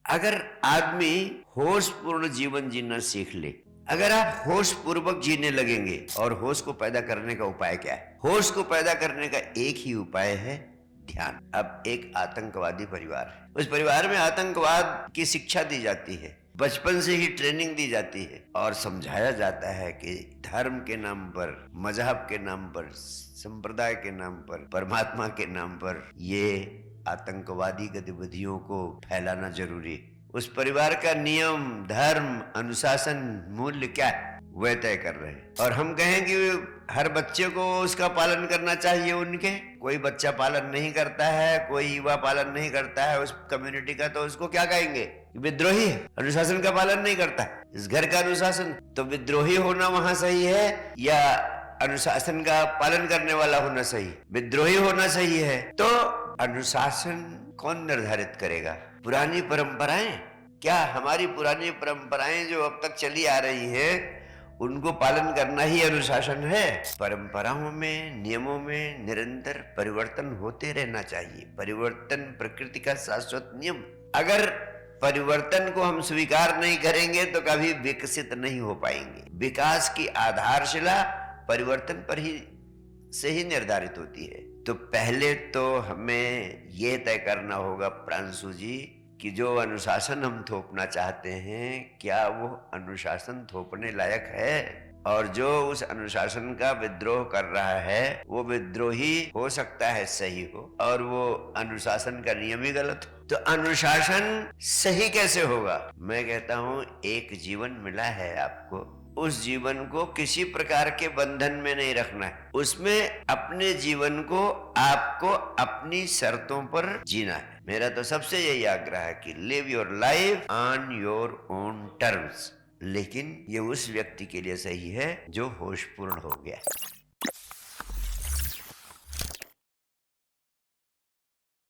अगर आदमी होश पूर्ण जीवन जीना सीख ले, अगर आप होश पूर्वक जीने लगेंगे, और होश को पैदा करने का उपाय क्या है? होश को पैदा करने का एक ही उपाय है, ध्यान। अब एक आतंकवादी परिवार है, उस परिवार में आतंकवाद की शिक्षा दी जाती है, बचपन से ही ट्रेनिंग दी जाती है और समझाया जाता है कि धर्म के नाम पर, मजहब के नाम पर, संप्रदाय के नाम पर, परमात्मा के नाम पर ये आतंकवादी गतिविधियों को फैलाना जरूरी है। उस परिवार का नियम, धर्म, अनुशासन, मूल्य क्या है वह तय कर रहे हैं, और हम कहें कि हर बच्चे को उसका पालन करना चाहिए। उनके कोई बच्चा पालन नहीं करता है, कोई युवा पालन नहीं करता है उस कम्युनिटी का, तो उसको क्या कहेंगे? विद्रोही है, अनुशासन का पालन नहीं करता है। इस घर का अनुशासन, तो विद्रोही होना वहां सही है या अनुशासन का पालन करने वाला होना सही? विद्रोही होना सही है। तो अनुशासन कौन निर्धारित करेगा? पुरानी परंपराएं? क्या हमारी पुरानी परंपराएं जो अब तक चली आ रही है उनको पालन करना ही अनुशासन है? परंपराओं में, नियमों में निरंतर परिवर्तन होते रहना चाहिए। परिवर्तन प्रकृति का शाश्वत नियम। अगर परिवर्तन को हम स्वीकार नहीं करेंगे तो कभी विकसित नहीं हो पाएंगे। विकास की आधारशिला परिवर्तन पर ही से ही निर्धारित होती है। तो पहले तो हमें यह तय करना होगा प्रांशु जी कि जो अनुशासन हम थोपना चाहते हैं, क्या वो अनुशासन थोपने लायक है? और जो उस अनुशासन का विद्रोह कर रहा है वो विद्रोही हो सकता है सही हो, और वो अनुशासन का नियम ही गलत हो। तो अनुशासन सही कैसे होगा? मैं कहता हूं एक जीवन मिला है आपको, उस जीवन को किसी प्रकार के बंधन में नहीं रखना है। उसमें अपने जीवन को आपको अपनी शर्तों पर जीना है। मेरा तो सबसे यही आग्रह है कि live your life on your own terms. लेकिन ये उस व्यक्ति के लिए सही है जो होशपूर्ण हो गया।